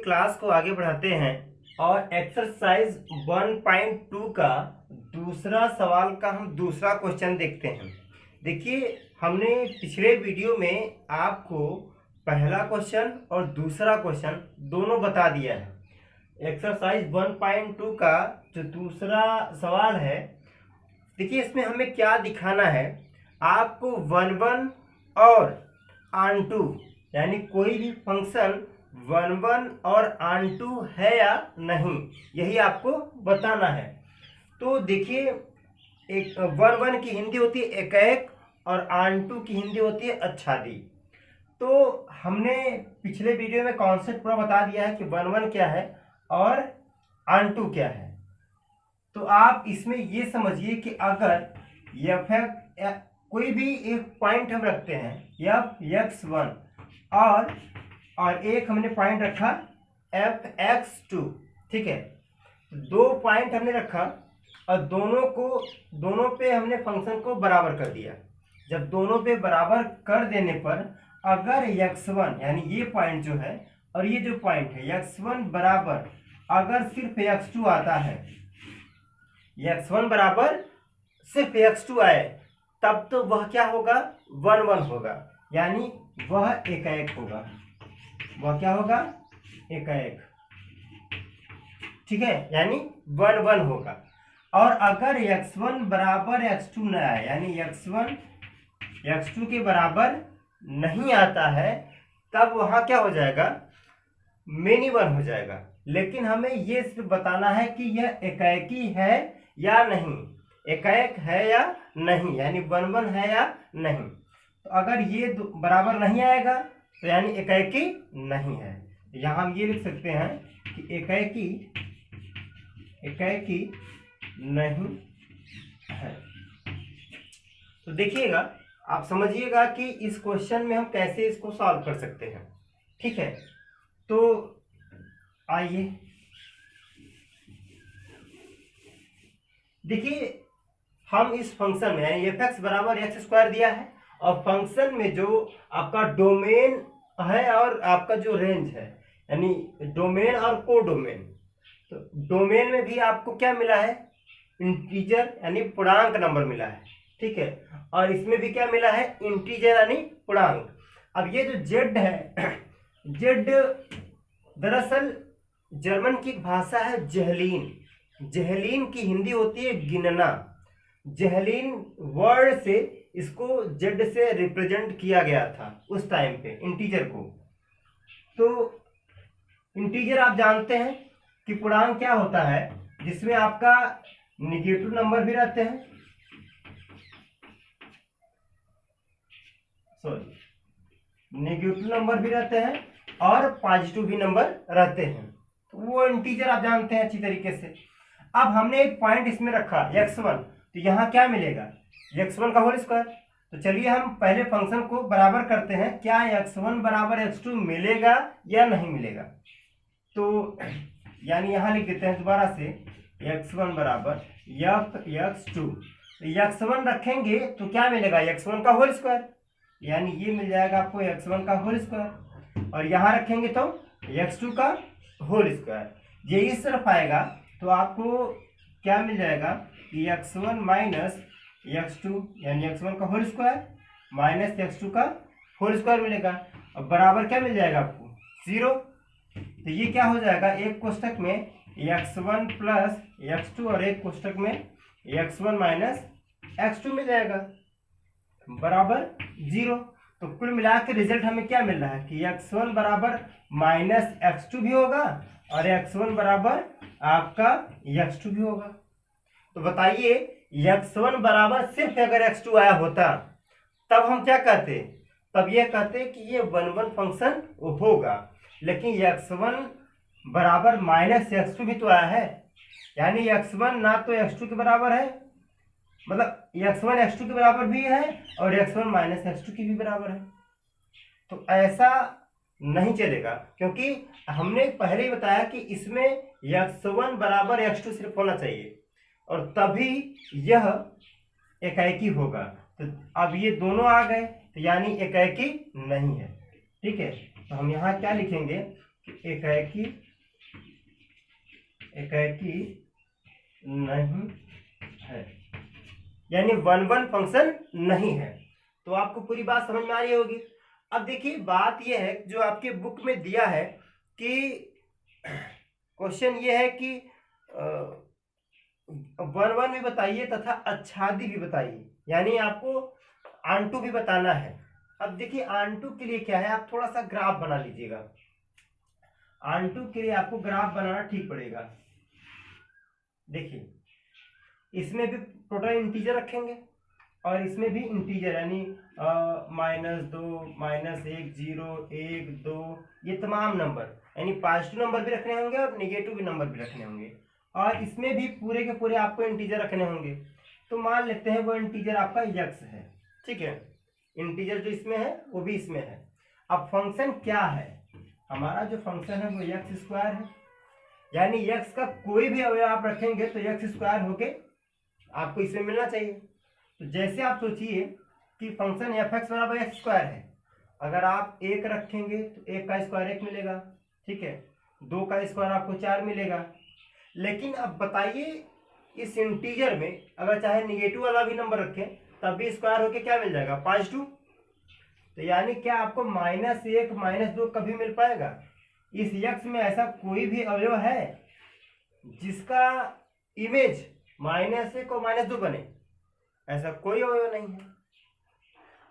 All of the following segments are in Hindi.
क्लास को आगे बढ़ाते हैं और एक्सरसाइज 1.2 का दूसरा सवाल का हम दूसरा क्वेश्चन देखते हैं। देखिए, हमने पिछले वीडियो में आपको पहला क्वेश्चन और दूसरा क्वेश्चन दोनों बता दिया है। एक्सरसाइज 1.2 का जो दूसरा सवाल है, देखिए इसमें हमें क्या दिखाना है। आपको 1 और ऑन2 यानी कोई भी फंक्शन 1 और ऑन2 है या नहीं, यही आपको बताना है। तो देखिए, एक 1 की हिंदी होती है एकाएक और ऑन2 की हिंदी होती है आच्छादी। तो हमने पिछले वीडियो में कॉन्सेप्ट पूरा बता दिया है कि 1 क्या है और ऑन2 क्या है। तो आप इसमें ये समझिए कि अगर कोई भी एक पॉइंट हम रखते हैं f(x1) और एक हमने पॉइंट रखा f(x2), ठीक है। दो पॉइंट हमने रखा और दोनों पे हमने फंक्शन को बराबर कर दिया। जब दोनों पे बराबर कर देने पर अगर x1 यानी ये पॉइंट जो है और ये जो पॉइंट है x1 बराबर अगर सिर्फ x2 आता है, x1 बराबर सिर्फ x2 आए, तब तो वह क्या होगा, 1 होगा, यानी वह एकाएक होगा। वह क्या होगा, एकाएक, ठीक है, यानी 1 होगा। और अगर x1 बराबर x2 न आए, यानी x1 x2 के बराबर नहीं आता है, तब वहां क्या हो जाएगा, मेनी 1 हो जाएगा। लेकिन हमें ये सिर्फ बताना है कि यह एकाएकी है या नहीं, एकाएक है या नहीं, यानी 1 है या नहीं। तो अगर ये बराबर नहीं आएगा तो यानी एकाएकी नहीं है। यहाँ हम ये लिख सकते हैं कि एकाएकी नहीं है। तो देखिएगा, आप समझिएगा कि इस क्वेश्चन में हम कैसे इसको सॉल्व कर सकते हैं, ठीक है। तो आइए देखिए, हम इस फंक्शन में यानी f(x) बराबर x² दिया है और फंक्शन में जो आपका डोमेन है और आपका जो रेंज है, यानी डोमेन और कोडोमेन। तो डोमेन में भी आपको क्या मिला है, इंटीजर यानी पूर्णांक नंबर मिला है, ठीक है। और इसमें भी क्या मिला है, इंटीजर यानी पूर्णांक। अब ये जो z है, z दरअसल जर्मन की भाषा है जेहलीन। जेहलीन की हिंदी होती है गिनना। जेहलीन वर्ड से इसको जेड से रिप्रेजेंट किया गया था उस टाइम पे इंटीजर को। तो इंटीजर आप जानते हैं कि पूर्णांक क्या होता है, जिसमें आपका निगेटिव नंबर भी रहते हैं, नेगेटिव नंबर भी रहते हैं और पॉजिटिव भी नंबर रहते हैं। तो वो इंटीजर आप जानते हैं अच्छी तरीके से। अब हमने एक पॉइंट इसमें रखा x1, तो यहाँ क्या मिलेगा, x1 का होल स्क्वायर। तो चलिए हम पहले फंक्शन को बराबर करते हैं, क्या x1 बराबर x2 मिलेगा या नहीं मिलेगा। तो यानी यहाँ लिख देते हैं दोबारा से, x1 बराबर f(x2), तो x1 रखेंगे तो क्या मिलेगा, x1 का होल स्क्वायर, यानी ये मिल जाएगा आपको x1 का होल स्क्वायर। और यहाँ रखेंगे तो x2 का होल स्क्वायर। ये इस तरफ आएगा तो आपको क्या मिल जाएगा कि x1 माइनस x2 यानी x1 का होल स्क्वायर माइनस x2 का होल स्क्वायर मिलेगा। अब बराबर क्या मिल जाएगा आपको, 0। तो ये क्या हो जाएगा, एक कोष्टक में x1 प्लस x2 और एक कोष्टक में x1 माइनस x2 मिल जाएगा, बराबर 0। तो कुल मिला के रिजल्ट हमें क्या मिल रहा है कि x1 बराबर माइनस x2 भी होगा और x1 बराबर आपका x2 भी होगा। तो बताइए, x1 बराबर सिर्फ अगर x2 आया होता तब हम क्या कहते, तब ये कहते कि ये 1 फंक्शन होगा। लेकिन x1 बराबर माइनस x2 भी तो आया है, यानी x1 ना तो x2 के बराबर है, मतलब x1 x2 के बराबर भी है और x1 माइनस x2 की भी बराबर है। तो ऐसा नहीं चलेगा, क्योंकि हमने पहले ही बताया कि इसमें x1 बराबर x2 सिर्फ होना चाहिए और तभी यह एकाएकी होगा। तो अब ये दोनों आ गए तो यानी एकाएकी नहीं है, ठीक है। तो हम यहाँ क्या लिखेंगे एकाएकी नहीं है, यानी 1 1 फंक्शन नहीं है। तो आपको पूरी बात समझ में आ रही होगी। अब देखिए बात यह है जो आपके बुक में दिया है कि क्वेश्चन ये है कि 1 1 भी बताइए तथा आच्छादी भी बताइए, यानी आपको आंटू भी बताना है। अब देखिए आंटू के लिए क्या है, आप थोड़ा सा ग्राफ बना लीजिएगा। आंटू के लिए आपको ग्राफ बनाना ठीक पड़ेगा। देखिए इसमें भी टोटल इंटीजर रखेंगे और इसमें भी इंटीजर, यानी -2 -1 0 1 2 ये तमाम नंबर, यानी पॉजिटिव नंबर भी रखने होंगे और नेगेटिव भी नंबर भी रखने होंगे, और इसमें भी पूरे के पूरे आपको इंटीजर रखने होंगे। तो मान लेते हैं वो इंटीजर आपका यक्स है, ठीक है, इंटीजर जो इसमें है वो भी इसमें है। अब फंक्शन क्या है, हमारा जो फंक्शन है वो यक्स स्क्वायर है, यानी यक्स का कोई भी अवयव आप रखेंगे तो यक्स स्क्वायर होके आपको इसमें मिलना चाहिए। तो जैसे आप सोचिए कि फंक्शन एफ एक्स बराबर एक्स स्क्वायर है, अगर आप 1 रखेंगे तो 1 का स्क्वायर 1 मिलेगा, ठीक है, 2 का स्क्वायर आपको 4 मिलेगा। लेकिन अब बताइए इस इंटीजर में अगर चाहे निगेटिव वाला भी नंबर रखें तब भी स्क्वायर होके क्या मिल जाएगा, पॉजिटिव। तो यानी क्या आपको -1 -2 कभी मिल पाएगा? इस यक्स में ऐसा कोई भी अवयव है जिसका इमेज -1 और -2 बने? ऐसा कोई अवयव नहीं है।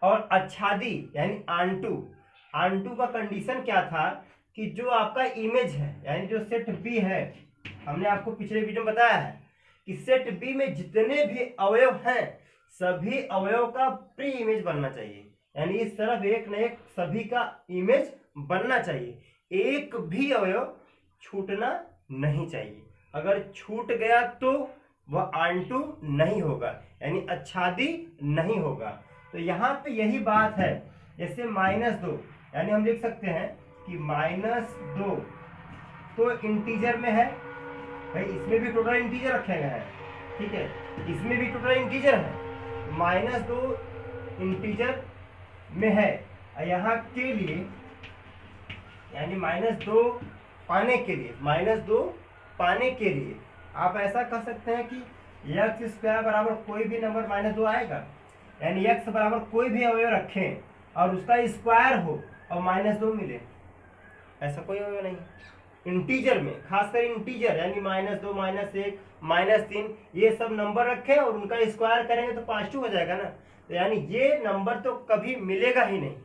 और आच्छादी यानी आंटू का कंडीशन क्या था कि जो आपका इमेज है, यानी जो सेट बी है, हमने आपको पिछले वीडियो में बताया है कि सेट बी में जितने भी अवयव हैं सभी अवयव का प्री इमेज बनना चाहिए, यानी इस तरफ एक न एक सभी का इमेज बनना चाहिए, एक भी अवयव छूटना नहीं चाहिए। अगर छूट गया तो वह आंटू नहीं होगा, यानी आच्छादी नहीं होगा। तो यहाँ पे यही बात है। जैसे -2, यानी हम लिख सकते हैं कि -2 तो इंटीजर में है, भाई इसमें भी टोटल इंटीजर रखे गए हैं, ठीक है, इसमें भी टोटल इंटीजर है, -2 इंटीजर में है। यहाँ के लिए यानी -2 पाने के लिए आप ऐसा कर सकते हैं कि यक्स स्क्वायर बराबर कोई भी नंबर -2 आएगा, यानी यक्स बराबर कोई भी अवयव रखें और उसका स्क्वायर हो और -2 मिले, ऐसा कोई अवयव नहीं। इंटीजर में खासकर इंटीजर यानी -2 -1 -3 ये सब नंबर रखें और उनका स्क्वायर करेंगे तो पॉजिटिव हो जाएगा ना। तो यानी ये नंबर तो कभी मिलेगा ही नहीं,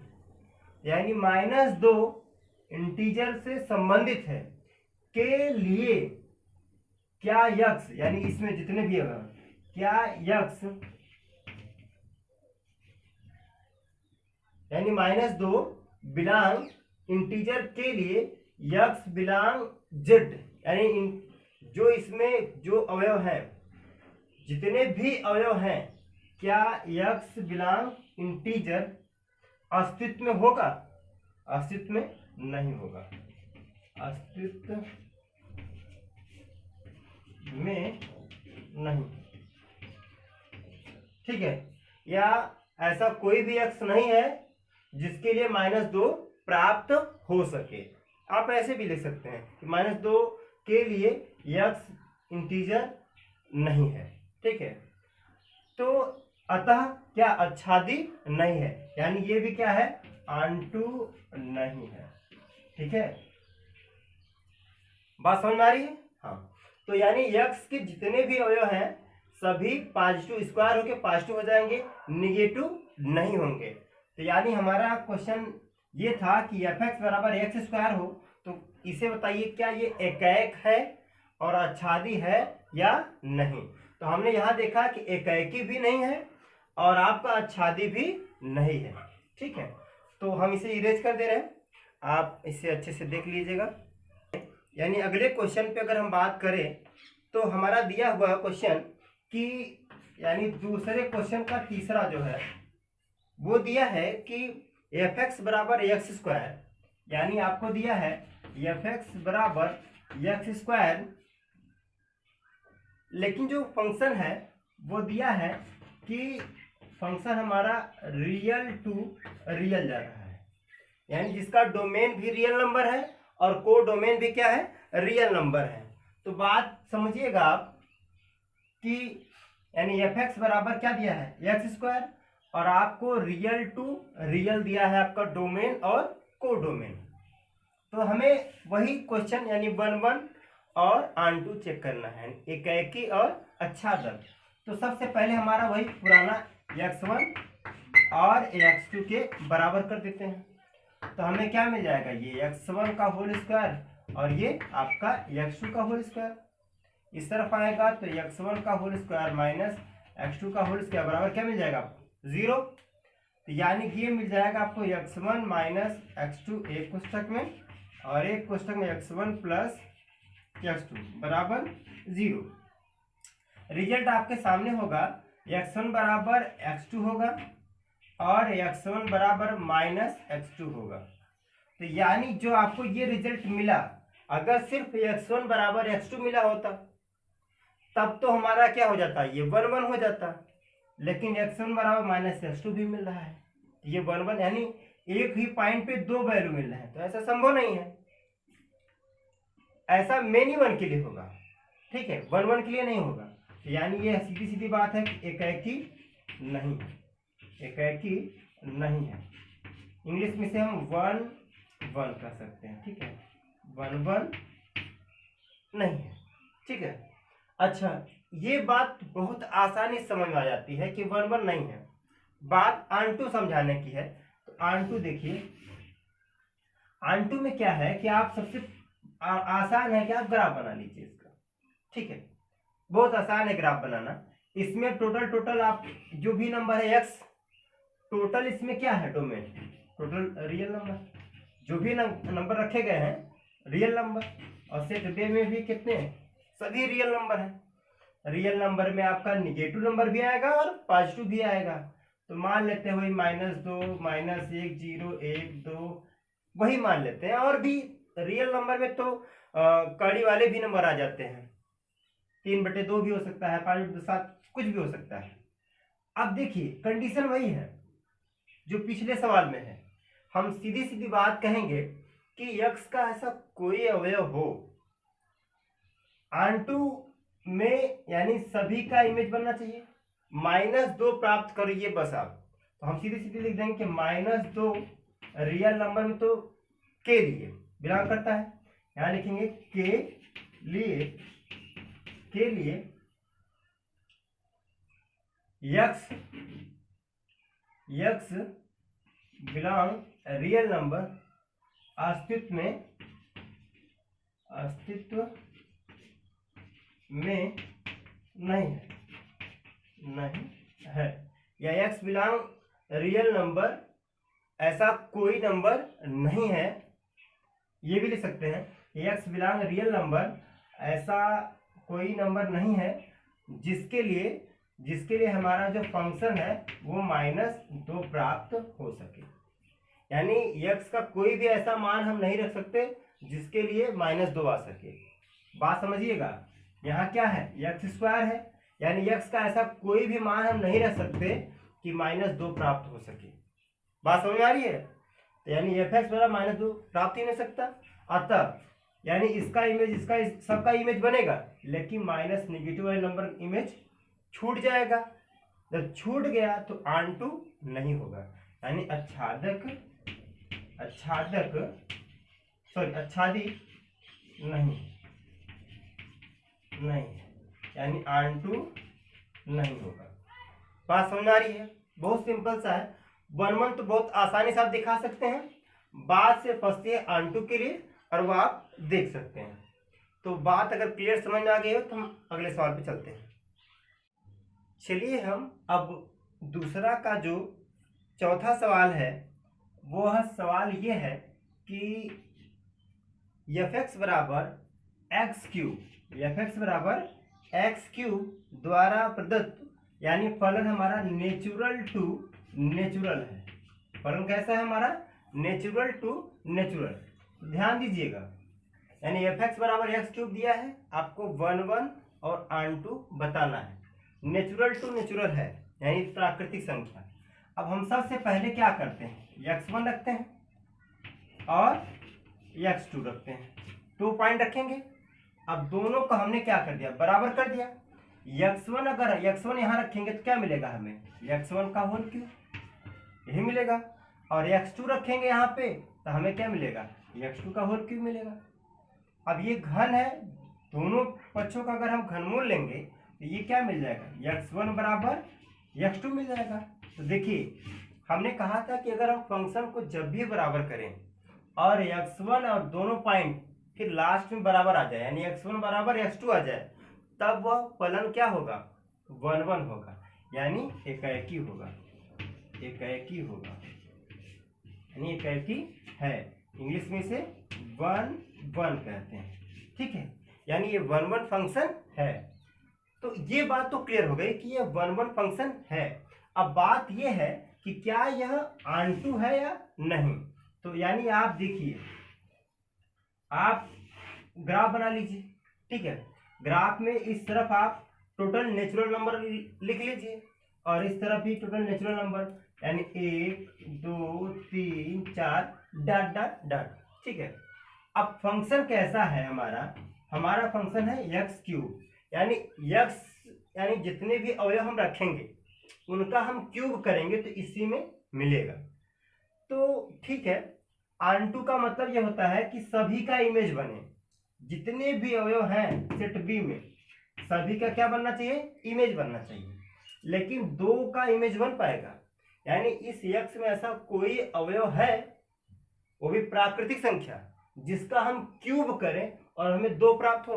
यानी -2 इंटीजर से संबंधित है के लिए क्या यक्स, यानी इसमें जितने भी अवयव क्या यक्स, यानी -2 बिलोंग इंटीजर के लिए यक्स बिलोंग जेड, यानी जो इसमें जो अवयव हैं जितने भी अवयव हैं क्या यक्स बिलोंग इंटीजर अस्तित्व में होगा? अस्तित्व में नहीं होगा, अस्तित्व में नहीं, ठीक है, या ऐसा कोई भी यक्स नहीं है जिसके लिए -2 प्राप्त हो सके। आप ऐसे भी लिख सकते हैं कि -2 के लिए यक्स इंटीजर नहीं है, ठीक है। तो अतः क्या आच्छादी नहीं है, यानी ये भी क्या है, आंटू नहीं है, ठीक है, बात समझ में आ रही है? हाँ, तो यानी यक्स के जितने भी अवयव हैं सभी पॉजिटिव स्क्वायर होके पॉजिटिव हो जाएंगे, निगेटिव नहीं होंगे। तो यानी हमारा क्वेश्चन ये था कि एफ एक्स बराबर एक्स स्क्वायर हो तो इसे बताइए क्या ये एकाएक है और आच्छादी है या नहीं। तो हमने यहाँ देखा कि एकाएकी भी नहीं है और आपका आच्छादी भी नहीं है, ठीक है। तो हम इसे इरेज कर दे रहे हैं, आप इसे अच्छे से देख लीजिएगा। यानी अगले क्वेश्चन पे अगर हम बात करें तो हमारा दिया हुआ क्वेश्चन कि यानी दूसरे क्वेश्चन का तीसरा जो है वो दिया है कि एफ एक्स बराबर एक्स स्क्वायर, यानी आपको दिया है एफ एक्स बराबर एक्स स्क्वायर, लेकिन जो फंक्शन है वो दिया है कि फंक्शन हमारा रियल टू रियल जा रहा है, यानी जिसका डोमेन भी रियल नंबर है और कोडोमेन भी क्या है, रियल नंबर है। तो बात समझिएगा आप कि यानी एफ एक्स बराबर क्या दिया है, एक्स स्क्वायर, और आपको रियल टू रियल दिया है आपका डोमेन और कोडोमेन। तो हमें वही क्वेश्चन यानी 1 1 और आन टू चेक करना है, एकाएकी और आच्छादक। तो सबसे पहले हमारा वही पुराना x1 और x2 के बराबर कर देते हैं। तो हमें क्या मिल जाएगा, ये x1 का होल स्क्वायर और ये आपका x2 का होल स्क्वायर। इस तरफ आएगा तो x1 का होल स्क्वायर माइनस x2 का होल स्क्वायर बराबर क्या मिल जाएगा आपको, 0। तो यानी ये मिल जाएगा आपको x1 माइनस x2 एक कोष्ठक में, और एक कोष्ठक में x1 प्लस x2 बराबर 0। रिजल्ट आपके सामने होगा, x1 बराबर x2 होगा और x1 बराबर माइनस x2 होगा। तो यानी जो आपको ये रिजल्ट मिला, अगर सिर्फ x1 बराबर x2 मिला होता तब तो हमारा क्या हो जाता, ये 1 1 हो जाता। लेकिन x1 बराबर माइनस x2 भी मिल रहा है, ये 1 1 यानी एक ही पॉइंट पे दो वैल्यू मिल रहे हैं। तो ऐसा संभव नहीं है, ऐसा मेनी वन के लिए होगा, ठीक है, 1 1 के लिए नहीं होगा। तो यानी ये सीधी सीधी बात है कि एकाएकी नहीं है, एकाएकी नहीं है। इंग्लिश में से हम 1 1 कह सकते हैं, ठीक है, 1 1 नहीं है, ठीक है। अच्छा, ये बात बहुत आसानी से समझ में आ जाती है कि 1 1 नहीं है। बात आन टू समझाने की है। तो आन टू देखिए, आन टू में क्या है कि आप सबसे आसान है कि आप ग्राफ बना लीजिए इसका, ठीक है, बहुत आसान है ग्राफ बनाना। इसमें टोटल आप जो भी नंबर है x, टोटल इसमें क्या है, डोमेन, टोटल रियल नंबर, जो भी नंबर रखे गए हैं रियल नंबर, और सेट बे में भी कितने हैं, सभी रियल नंबर है। रियल नंबर में आपका निगेटिव नंबर भी आएगा और पॉजिटिव भी आएगा। तो मान लेते हैं वही -2 -1 0 1 2 वही मान लेते हैं। और भी रियल नंबर में तो कड़ी वाले भी नंबर आ जाते हैं, 3/2 भी हो सकता है, 5/7 कुछ भी हो सकता है। अब देखिए कंडीशन वही है जो पिछले सवाल में है। हम सीधी सीधी बात कहेंगे कि x का ऐसा कोई अवयव हो आन2 में, यानी सभी का इमेज बनना चाहिए, -2 प्राप्त करिए बस आप। तो हम सीधे सीधे लिख देंगे कि -2 रियल नंबर में तो के लिए बिलोंग करता है, यहां लिखेंगे के लिए x बिलोंग रियल नंबर, अस्तित्व में नहीं है, या x बिलोंग रियल नंबर, ऐसा कोई नंबर नहीं है। ये भी लिख सकते हैं, x बिलोंग रियल नंबर, ऐसा कोई नंबर नहीं है जिसके लिए हमारा जो फंक्शन है वो -2 प्राप्त हो सके। यानी x का कोई भी ऐसा मान हम नहीं रख सकते जिसके लिए -2 आ सके। बात समझिएगा, यहाँ क्या है, x² है, यानी x का ऐसा कोई भी मान हम नहीं रख सकते कि -2 प्राप्त हो सके। बात समझ में आ रही है? तो यानी f(x) बराबर -2 प्राप्त ही नहीं सकता। अतः यानी इसका इमेज, इसका सबका इमेज बनेगा, लेकिन माइनस नेगेटिव वाले नंबर इमेज छूट जाएगा। जब छूट गया तो आन2 नहीं होगा, यानी आच्छादी नहीं, यानी आन2 नहीं होगा। बात समझ आ रही है? बहुत सिंपल सा है। 1 1 तो बहुत आसानी से आप दिखा सकते हैं, बात से फंसती है आन2 के लिए, और वो आप देख सकते हैं। तो बात अगर क्लियर समझ में आ गई हो तो हम अगले सवाल पे चलते हैं। चलिए हम अब दूसरा का जो चौथा सवाल है, वह सवाल ये है कि f(x) बराबर x³ द्वारा प्रदत्त, यानी फलन हमारा नेचुरल टू नेचुरल है। फलन कैसा है हमारा, नेचुरल टू नेचुरल। ध्यान दीजिएगा, यानी f(x) बराबर x³ दिया है, आपको 1 1 और आन2 बताना है। नेचुरल टू नेचुरल है, यानी प्राकृतिक संख्या। अब हम सबसे पहले क्या करते हैं, x1 रखते हैं और x2 रखते हैं, 2 पॉइंट रखेंगे। अब दोनों को हमने क्या कर दिया, बराबर कर दिया। x1 अगर x1 यहाँ रखेंगे तो क्या मिलेगा हमें, x1 का होल क्यूब यही मिलेगा, और x2 रखेंगे यहाँ पे तो हमें क्या मिलेगा, x2 का होल क्यूब मिलेगा। अब ये घन है, दोनों पक्षों का अगर हम घनमूल लेंगे तो ये क्या मिल जाएगा, x1 बराबर x2 मिल जाएगा। तो देखिए हमने कहा था कि अगर हम फंक्शन को जब भी बराबर करें और x1 और दोनों पॉइंट फिर लास्ट में बराबर आ जाए, यानी x1 बराबर x2 आ जाए, तब वह फलन क्या होगा, 1-1 होगा, यानी एकाएकी होगा, एकाएकी होगा, यानी एकाएकी है। इंग्लिश में इसे 1-1 कहते हैं, ठीक है, यानी ये 1-1 फंक्शन है। तो ये बात तो क्लियर हो गई कि ये 1-1 फंक्शन है। अब बात ये है कि क्या यह ऑनटू है या नहीं। तो यानी आप देखिए, आप ग्राफ बना लीजिए, ठीक है, ग्राफ में इस तरफ आप टोटल नेचुरल नंबर लिख लीजिए और इस तरफ भी टोटल नेचुरल नंबर, यानी 1 2 3 4 डॉट डॉट डॉट, ठीक है। अब फंक्शन कैसा है हमारा फंक्शन है x3, यानी x यानी जितने भी अवयव हम रखेंगे उनका हम क्यूब करेंगे तो इसी में मिलेगा। तो ठीक है, ऑनटू का मतलब यह होता है कि सभी का इमेज बने, जितने भी अवयव हैं सेट बी में सभी का क्या बनना चाहिए, इमेज बनना चाहिए। लेकिन 2 का इमेज बन पाएगा, यानी इस x में ऐसा कोई अवयव है, वो भी प्राकृतिक संख्या, जिसका हम क्यूब करें और हमें 2 प्राप्त हो।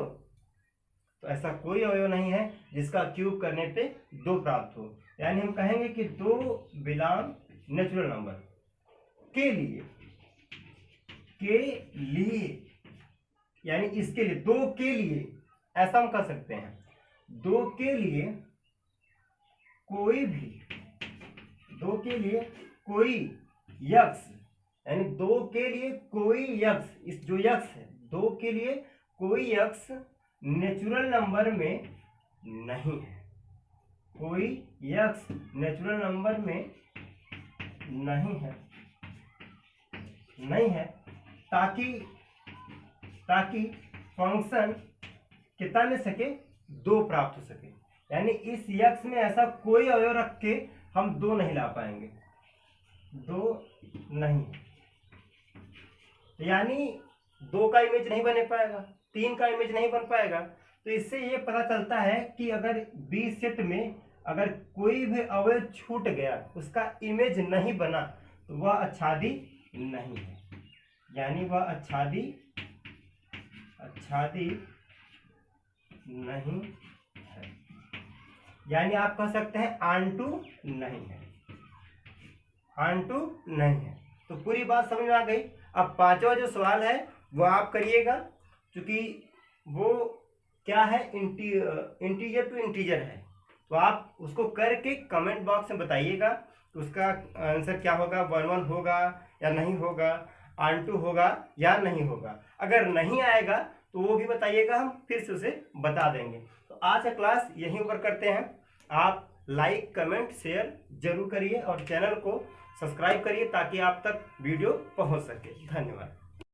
तो ऐसा कोई अवयव नहीं है जिसका क्यूब करने पे 2 प्राप्त हो। यानी हम कहेंगे कि 2 बिलोंग नेचुरल नंबर के लिए यानी इसके लिए 2 के लिए ऐसा हम कर सकते हैं, 2 के लिए कोई भी 2 के लिए कोई x, यानी 2 के लिए कोई x, इस जो x है 2 के लिए कोई x नेचुरल नंबर में नहीं है, कोई x नेचुरल नंबर में नहीं है, ताकि फंक्शन कितना मिल सके, 2 प्राप्त हो सके। यानी इस x में ऐसा कोई अवयव रख के हम 2 नहीं ला पाएंगे, 2 नहीं, यानी 2 का इमेज नहीं बन पाएगा, 3 का इमेज नहीं बन पाएगा। तो इससे ये पता चलता है कि अगर बी सेट में अगर कोई भी अवयव छूट गया, उसका इमेज नहीं बना, तो वह आच्छादी नहीं है, यानी वह आच्छादी नहीं है, यानी आप कह सकते हैं ऑनटू नहीं है, ऑनटू नहीं है। तो पूरी बात समझ में आ गई। अब 5वां जो सवाल है वो आप करिएगा, क्योंकि वो क्या है, इंटीजर टू इंटीजर है, तो आप उसको करके कमेंट बॉक्स में बताइएगा तो उसका आंसर क्या होगा, 1-1 होगा या नहीं होगा, ऑनटू होगा या नहीं होगा। अगर नहीं आएगा तो वो भी बताइएगा, हम फिर से उसे बता देंगे। तो आज का क्लास यहीं ऊपर करते हैं। आप लाइक कमेंट शेयर जरूर करिए और चैनल को सब्सक्राइब करिए ताकि आप तक वीडियो पहुंच सके। धन्यवाद।